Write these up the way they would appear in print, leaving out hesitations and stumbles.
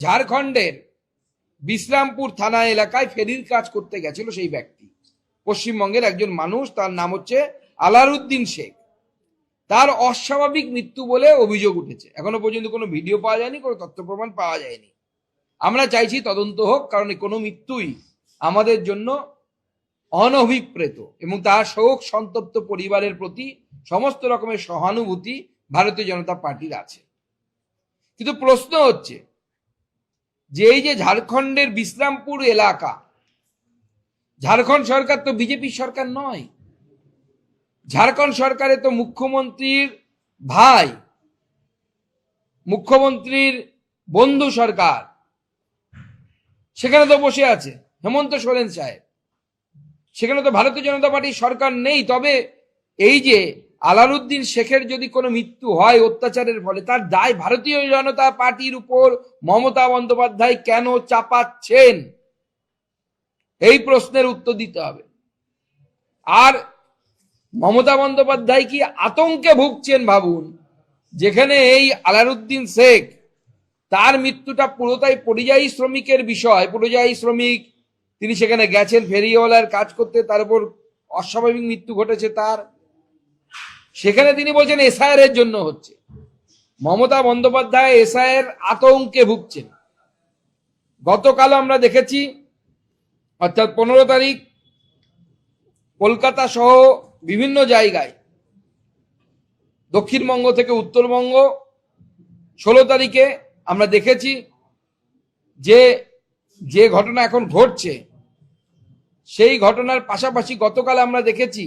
ঝাড়খণ্ডের বিশ্রামপুর থানা এলাকায় ফেরির কাজ করতে গেছিল সেই ব্যক্তি, পশ্চিমবঙ্গের একজন মানুষ, তার নাম হচ্ছে আলারউদ্দিন শেখ। তার অস্বাভাবিক মৃত্যু বলে অভিযোগ উঠেছে। এখনো পর্যন্ত কোনো ভিডিও পাওয়া যায়নি, কোনো তথ্য প্রমাণ পাওয়া যায়নি। আমরা চাইছি তদন্ত হোক, কারণ কোনো মৃত্যুই আমাদের জন্য অনভিপ্রেত এবং তার শোক সন্তপ্ত পরিবারের প্রতি সমস্ত রকমের সহানুভূতি ভারতীয় জনতা পার্টির আছে। কিন্তু প্রশ্ন হচ্ছে যে এই যে ঝাড়খণ্ডের বিশ্রামপুর এলাকা, ঝাড়খণ্ড সরকার তো বিজেপি সরকার নয়। ঝাড়খণ্ড সরকারে তো মুখ্যমন্ত্রীর ভাই, মুখ্যমন্ত্রীর বন্ধু সরকার সেখানে তো বসে আছে, হেমন্ত সোরেন সাহেব। সেখানে তো ভারতীয় জনতা পার্টির সরকার নেই। তবে এই যে আলারউদ্দিন শেখের যদি কোনো মৃত্যু হয় অত্যাচারের ফলে, তার দায় ভারতীয় জনতা পার্টির উপর মমতা বন্দ্যোপাধ্যায় কেন চাপাচ্ছেন? এই প্রশ্নের উত্তর দিতে হবে। আর মমতা বন্দ্যোপাধ্যায় কি আতঙ্কে ভুগছেন? ভাবুন, যেখানে এই আলারউদ্দিন শেখ, তার মৃত্যুটা পুরোটাই পরিযায়ী শ্রমিকের বিষয়। পরিযায়ী শ্রমিক, তিনি সেখানে গেছেন ফেরিওয়ালার কাজ করতে, তার উপর অস্বাভাবিক মৃত্যু ঘটেছে তার। সেখানে তিনি বলছেন এসআইআর এর জন্য হচ্ছে। মমতা বন্দ্যোপাধ্যায় এসআইআর আতঙ্কে ভুগছেন। গতকাল আমরা দেখেছি, অর্থাৎ 15 তারিখ কলকাতা সহ বিভিন্ন জায়গায়, দক্ষিণবঙ্গ থেকে উত্তরবঙ্গ, 16 তারিখে আমরা দেখেছি যে যে ঘটনা এখন ঘটছে, সেই ঘটনার পাশাপাশি গতকাল আমরা দেখেছি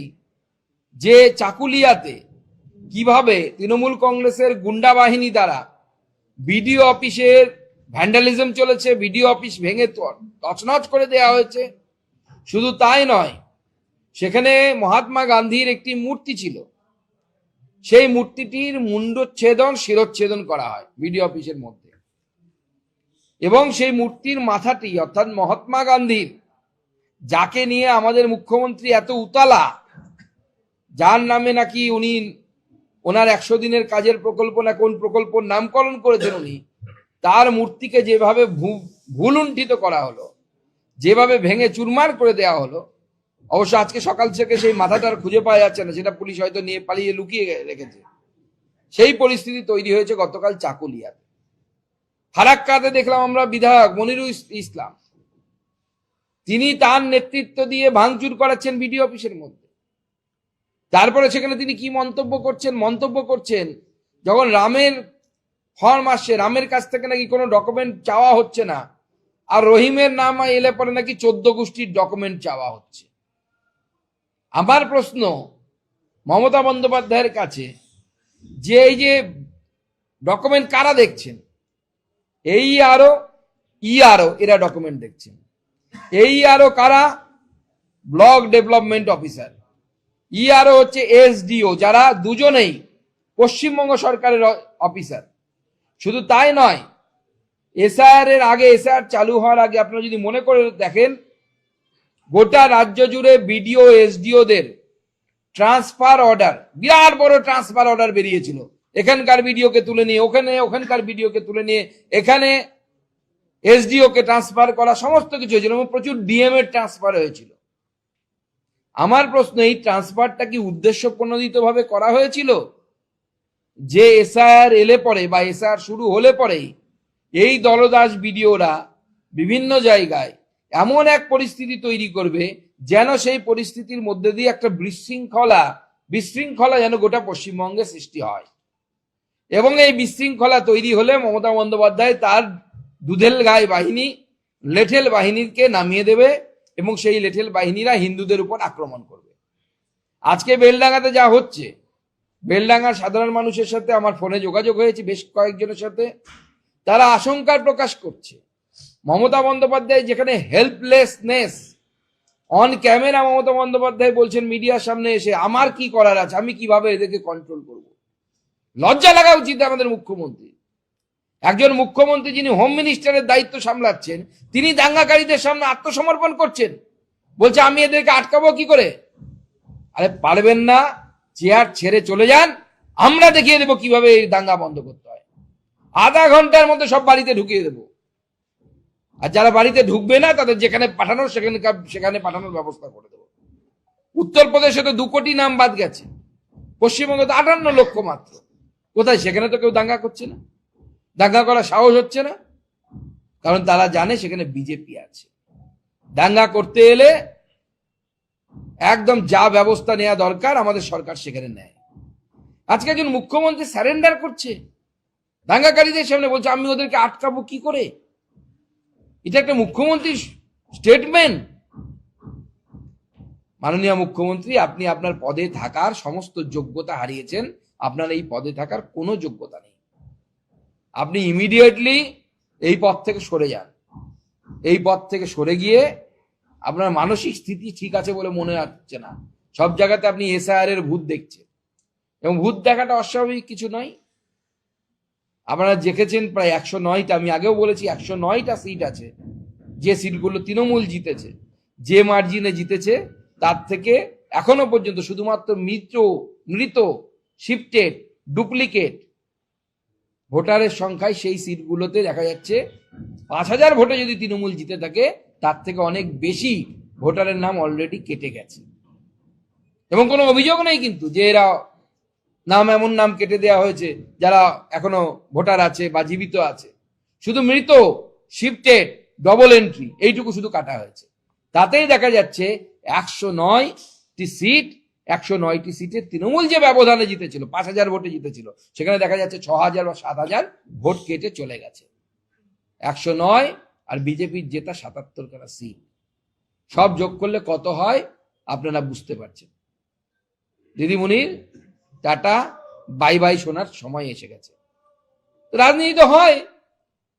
যে চাকুলিয়াতে কিভাবে তৃণমূল কংগ্রেসের গুন্ডা বাহিনী দ্বারা বিডিও অফিসের ভ্যান্ডালিজম চলেছে, বিডিও অফিস ভেঙে তছনছ করে দেওয়া হয়েছে। শুধু তাই নয়, সেখানে মহাত্মা গান্ধীর একটি মূর্তি ছিল, সেই মূর্তিটির মুন্ডচ্ছেদন, শিরচ্ছেদন করা হয় বিডিও অফিসের মধ্যে। এবং সেই মূর্তির মাথাটি, অর্থাৎ মহাত্মা গান্ধীর, যাকে নিয়ে আমাদের মুখ্যমন্ত্রী এত উতালা, যার নামে নাকি উনি ওনার 100 দিনের কাজের প্রকল্প না কোন প্রকল্প নামকরণ করেছেন উনি, তার মূর্তিকে যেভাবে ভুলুণ্ঠিত করা হলো, যেভাবে ভেঙে চুরমার করে দেওয়া হলো। অবশ্য আজকে সকাল থেকে সেই মাথাটার খুঁজে পাওয়া যাচ্ছে না, সেটা পুলিশ হয়তো নিয়ে পালিয়ে লুকিয়ে রেখেছে। সেই পরিস্থিতি তৈরি হয়েছে গতকাল চাকুলিয়াতে। ফারাক্কাতে দেখলাম আমরা বিধায়ক মনিরুল ইসলাম, তিনি তার নেতৃত্ব দিয়ে ভাঙচুর করাচ্ছেন বিডিও অফিসের মধ্যে। তারপরে সেখানে তিনি কি মন্তব্য করছেন, যখন রামের ফর্ম আসছে, রামের কাছ থেকে নাকি কোনো ডকুমেন্ট চাওয়া হচ্ছে না, আর রহিমের নাম এলে পরে নাকি 14 গোষ্ঠীর ডকুমেন্ট চাওয়া হচ্ছে। আমার প্রশ্ন মমতা বন্দ্যোপাধ্যায়ের কাছে, যে এই যে ডকুমেন্ট কারা দেখছেন? এই আরো ইআরও এরা ডকুমেন্ট দেখছেন। এই আরো কারা? Block development officer. ইআরও হচ্ছে এসডিও, যারা দুজনেই পশ্চিমবঙ্গ সরকারের অফিসার। শুধু তাই নয়, এসআইআর এর আগে, এসআইআর চালু হওয়ার আগে আপনারা যদি মনে করে দেখেন, গোটা রাজ্য জুড়ে বিডিও এসডিওদের ট্রান্সফার অর্ডার, বিরাট বড় ট্রান্সফার অর্ডার বেরিয়েছিল। এখানকার বিডিওকে তুলে নিয়ে ওখানে, ওখানকার বিডিওকে তুলে নিয়ে এখানে এসডিও কে ট্রান্সফার করা, সমস্ত কিছু হয়েছিল এবং প্রচুর ডিএম এর ট্রান্সফার হয়েছিল। আমার প্রশ্ন, এই ট্রান্সফারটা কি উদ্দেশ্য প্রণোদিত ভাবে করা হয়েছিল, যে এসআইআর এলে পরে বা এসআইআর শুরু হলে পরেই এই দলদাস বিডিওরা বিভিন্ন জায়গায় এমন এক পরিস্থিতি তৈরি করবে যেন সেই পরিস্থিতির মধ্যে দিয়ে একটা বিশৃঙ্খলা যেন গোটা পশ্চিমবঙ্গে সৃষ্টি হয়। এবং এই বিশৃঙ্খলা তৈরি হলে মমতা বন্দ্যোপাধ্যায় তার দুধেল গায়ে বাহিনী, লেঠেল বাহিনীকে নামিয়ে দেবে এবং সেই লেঠেল বাহিনীরা হিন্দুদের উপর আক্রমণ করবে। আজকে বেলডাঙ্গাতে যা হচ্ছে, বেলডাঙ্গার সাধারণ মানুষের সাথে আমার ফোনে যোগাযোগ হয়েছে বেশ কয়েকজনের সাথে, তারা আশঙ্কার প্রকাশ করছে মমতা বন্দ্যোপাধ্যায় যেখানে helplessness on camera, Mamata Bandyopadhyay বলছেন মিডিয়ার সামনে এসে, আমার কি করার আছে, আমি কিভাবে এদেরকে কন্ট্রোল করব। লজ্জা লাগা উচিত আমাদের মুখ্যমন্ত্রী। একজন মুখ্যমন্ত্রী যিনি হোম মিনিস্টারের দায়িত্ব সামলাচ্ছেন, তিনি দাঙ্গাকারীদের সামনে আত্মসমর্পণ করছেন, বলছে আমি এদেরকে আটকাবো কি করে। আরে পারবেন না, চেয়ার ছেড়ে চলে যান, আমরা দেখিয়ে দেবো কিভাবে এই দাঙ্গা বন্ধ করতে হয়। আধা ঘন্টার মধ্যে সব বাড়িতে ঢুকিয়ে দেবো। আর যারা বাড়িতে ঢুকবে না তাদের যেখানে পাঠানোর সেখানে পাঠানোর ব্যবস্থা করে দেবো। উত্তরপ্রদেশে তো 2 কোটি নাম বাদ গেছে, পশ্চিমবঙ্গে তো 58 লক্ষ মাত্র। কোথায়? সেখানে তো কেউ দাঙ্গা করছে না, দাঙ্গা করার সাহস হচ্ছে না, কারণ তারা জানে সেখানে বিজেপি আছে। দাঙ্গা করতে এলে একদম যা ব্যবস্থা নেওয়া দরকার আমাদের সরকার সেখানে নেয়। আজকে একজন মুখ্যমন্ত্রী স্যারেন্ডার করছে দাঙ্গাকারীদের সামনে, বলছে আমি ওদেরকে আটকাবো কি করে? এটা একটা মুখ্যমন্ত্রী স্টেটমেন্ট। মাননীয় মুখ্যমন্ত্রী, আপনি আপনার পদে থাকার সমস্ত যোগ্যতা হারিয়েছেন, আপনার এই পদে থাকার কোনো যোগ্যতা নেই। আপনি ইমিডিয়েটলি এই পদ থেকে সরে যান। এই পদ থেকে সরে গিয়ে, আপনার মানসিক স্থিতি ঠিক আছে বলে মনে হচ্ছে না। সব জায়গাতে আপনি এসআইআর এর ভূত দেখছেন, এবং ভূত দেখাটা অস্বাভাবিক কিছু নয়। আপনারা দেখেছেন প্রায় 109টা, আমি আগেও বলেছি 109টা সিট আছে, যে সিটগুলো তৃণমূল জিতেছে, যে মার্জিনে জিতেছে, তার থেকে এখনো পর্যন্ত শুধুমাত্র মৃত শিফটেড ডুপ্লিকেট ভোটারের সংখ্যায় সেই সিটগুলোতে দেখা যাচ্ছে 5000 ভোটে যদি তৃণমূল জিতে থাকে, তার থেকে অনেক বেশি ভোটারের নাম অলরেডি কেটে গেছে। এবং কোনো অভিযোগ নেই কিন্তু যে এরা নাম, এমন নাম কেটে দেওয়া হয়েছে যারা এখনো ভোটার আছে বা জীবিত আছে। শুধু মৃত শিফটেড ডবল এন্ট্রি এইটুকু শুধু কাটা হয়েছে। তাতেই দেখা যাচ্ছে 109টি সিট, 109টি সিটে তৃণমূল যে ব্যবধানে জিতেছিল, 5000 ভোটে জিতেছিল, সেখানে দেখা যাচ্ছে 6000 বা 7000 ভোট কেটে চলে গেছে। 109 আর বিজেপির জেতা 77খানা সিট, সব যোগ করলে কত হয় আপনারা বুঝতে পারছেন। দিদিমণির টাটা বাই বাই শোনার সময় এসে গেছে। রাজনীতি তো হয়,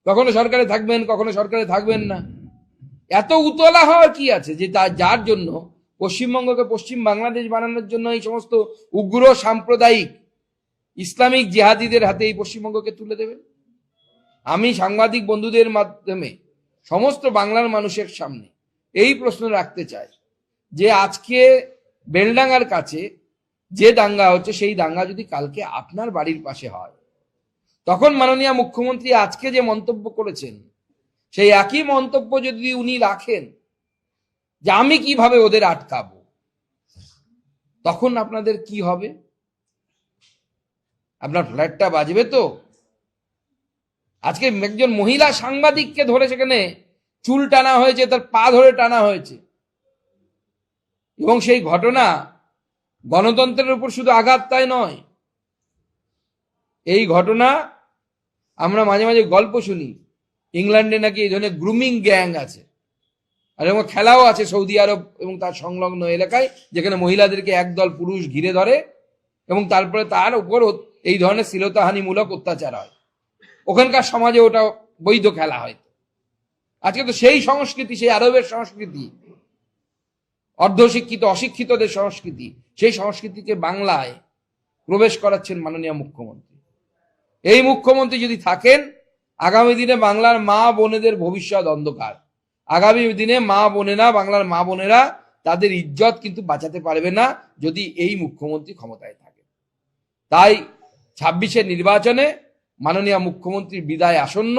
কখনো সরকারে থাকবেন, কখনো সরকারে থাকবেন না। এত উতলা হওয়ার কি আছে যে যার জন্য পশ্চিমবঙ্গকে পশ্চিম বাংলাদেশ বানানোর জন্য এই সমস্ত উগ্র সাম্প্রদায়িক ইসলামিক জিহাদিদের হাতে এই পশ্চিমবঙ্গকে তুলে দেবেন? আমি সাংবাদিক বন্ধুদের মাধ্যমে সমস্ত বাংলার মানুষের সামনে এই প্রশ্ন রাখতে চাই যে আজকে বেলডাঙ্গার কাছে যে দাঙ্গা হচ্ছে, সেই দাঙ্গা যদি কালকে আপনার বাড়ির পাশে হয়, তখন মাননীয় মুখ্যমন্ত্রী আজকে যে মন্তব্য করেছেন, সেই একই মন্তব্য যদি উনি রাখেন যে আমি কিভাবে ওদের আটকাবো, তখন আপনাদের কি হবে? আপনার ফ্ল্যাটটা বাজবে তো? আজকে একজন মহিলা সাংবাদিককে ধরে সেখানে চুল টানা হয়েছে, তার পা ধরে টানা হয়েছে, এবং সেই ঘটনা গণতন্ত্রের উপর শুধু আঘাত তাই নয়, এই ঘটনা আমরা মাঝে মাঝে গল্প শুনি ইংল্যান্ডে নাকি এই ধরনের গ্রুমিং গ্যাং আছে, আর এবং খেলাও আছে সৌদি আরব এবং তার সংলগ্ন এলাকায়, যেখানে মহিলাদেরকে একদল পুরুষ ঘিরে ধরে এবং তারপরে তার উপর এই ধরনের শ্লীলতাহানিমূলক অত্যাচার হয়। ওখানকার সমাজে ওটা বৈধ খেলা হয়। আজকে তো সেই সংস্কৃতি, সেই আরবের সংস্কৃতি, অর্ধশিক্ষিত অশিক্ষিতদের সংস্কৃতি, সেই সংস্কৃতিকে বাংলায় প্রবেশ করাচ্ছেন মাননীয় মুখ্যমন্ত্রী। এই মুখ্যমন্ত্রী যদি থাকেন, আগামী দিনে বাংলার মা বোনেদের ভবিষ্যৎ অন্ধকার। আগামী দিনে মা বোনেরা, বাংলার মা বোনেরা তাদের ইজ্জত কিন্তু বাঁচাতে পারবে না যদি এই মুখ্যমন্ত্রী ক্ষমতায় থাকে। তাই 26-এর নির্বাচনে মাননীয় মুখ্যমন্ত্রীর বিদায় আসন্ন,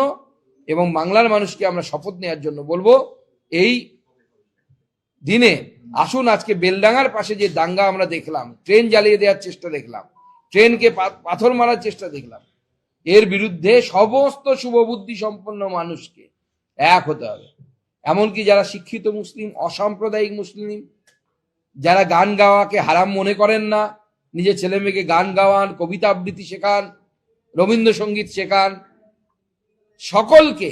এবং বাংলার মানুষকে আমরা শপথ নেওয়ার জন্য বলবো, এই দিনে আসুন আজকে বেলডাঙ্গার পাশে যে দাঙ্গা আমরা দেখলাম, ট্রেন জ্বালিয়ে দেওয়ার চেষ্টা দেখলাম, ট্রেনকে পাথর মারার চেষ্টা দেখলাম, এর বিরুদ্ধে সমস্ত শুভবুদ্ধি সম্পন্ন মানুষকে এক হতে হবে। এমনকি যারা শিক্ষিত মুসলিম, অসাম্প্রদায়িক মুসলিম, যারা গান গাওয়াকে হারাম মনে করেন না, নিজের ছেলে মেয়েকে গান গাওয়ান, কবিতা আবৃত্তি শেখান, রবীন্দ্রসঙ্গীত শেখান, সকলকে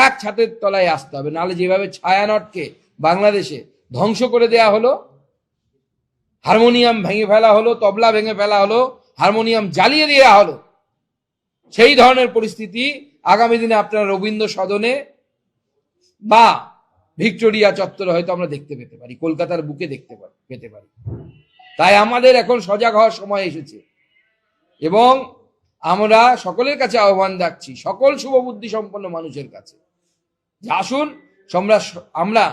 এক ছাদের তলায় আসতে হবে। নাহলে যেভাবে ছায়ানটকে বাংলাদেশে ধ্বংস করে দেয়া হলো, হারমোনিয়াম ভেঙে ফেলা হলো, তবলা ভেঙে ফেলা হলো, হারমোনিয়াম জ্বালিয়ে দেওয়া হলো, সেই ধরনের পরিস্থিতি আগামী দিনে আপনার রবীন্দ্র সদনে বা ভিক্টোরিয়া চত্বরে হয়তো আমরা দেখতে পেতে পারি, কলকাতার বুকে পেতে পারি। তাই আমাদের এখন সজাগ হওয়ার সময় এসেছে, এবং আমরা সকলের কাছে আহ্বান রাখছি, সকল শুভবুদ্ধি সম্পন্ন মানুষের কাছে, যে আসুন আমরা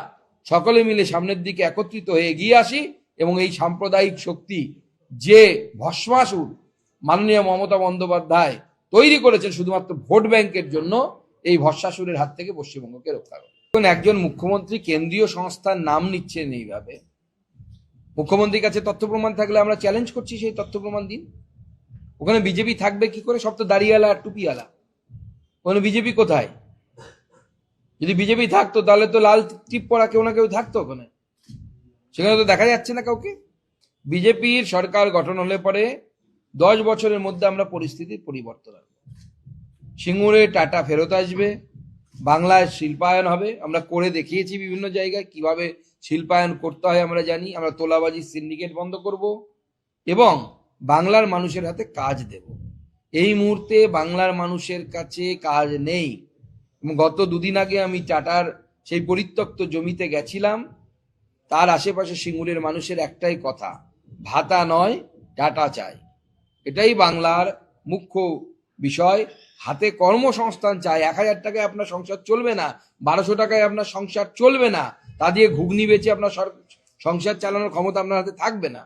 সকলে মিলে সামনের দিকে একত্রিত হয়ে এগিয়ে আসি, এবং এই সাম্প্রদায়িক শক্তি যে ভস্মাসুর মাননীয় মমতা বন্দ্যোপাধ্যায় তৈরি করেছেন শুধুমাত্র ভোট ব্যাংকের জন্য, এই ভস্মাসুরের হাত থেকে পশ্চিমবঙ্গকে রক্ষা করে। এখন একজন মুখ্যমন্ত্রী কেন্দ্রীয় সংস্থার নাম নিচ্ছেন এইভাবে, মুখ্যমন্ত্রীর কাছে তথ্য প্রমাণ থাকলে আমরা চ্যালেঞ্জ করছি সেই তথ্য প্রমাণ দিন। ওখানে বিজেপি থাকবে কি করে? সব তো দাড়িওয়ালা আর টুপিওয়ালা, ওখানে বিজেপি কোথায়? যদি বিজেপি থাকতো তাহলে তো লাল টিপ পরা কেউ না কেউ থাকতো ওখানে, সেখানে তো দেখা যাচ্ছে না কাউকে। বিজেপির সরকার গঠন হলে পরে 10 বছরের মধ্যে আমরা পরিস্থিতির পরিবর্তন আনবো। সিঙ্গুরে টাটা ফেরত আসবে, বাংলায় শিল্পায়ন হবে। আমরা করে দেখিয়েছি বিভিন্ন জায়গায় কিভাবে শিল্পায়ন করতে হয় আমরা জানি। আমরা তোলাবাজি সিন্ডিকেট বন্ধ করব এবং বাংলার মানুষের হাতে কাজ দেব। এই মুহূর্তে বাংলার মানুষের কাছে কাজ নেই। গত 2 দিন আগে আমি টাটার সেই পরিত্যক্ত জমিতে গেছিলাম, তার আশেপাশে সিঙ্গুরের মানুষের একটাই কথা, ভাতা নয় টাটা চাই। এটাই বাংলার মুখ্য বিষয়। হাতে কর্মসংস্থান চাই। 1000 টাকায় আপনার সংসার চলবে না, 1200 টাকায় আপনার সংসার চলবে না, তা দিয়ে ঘুগনি বেচে আপনার সংসার চালানোর ক্ষমতা আপনার হাতে থাকবে না।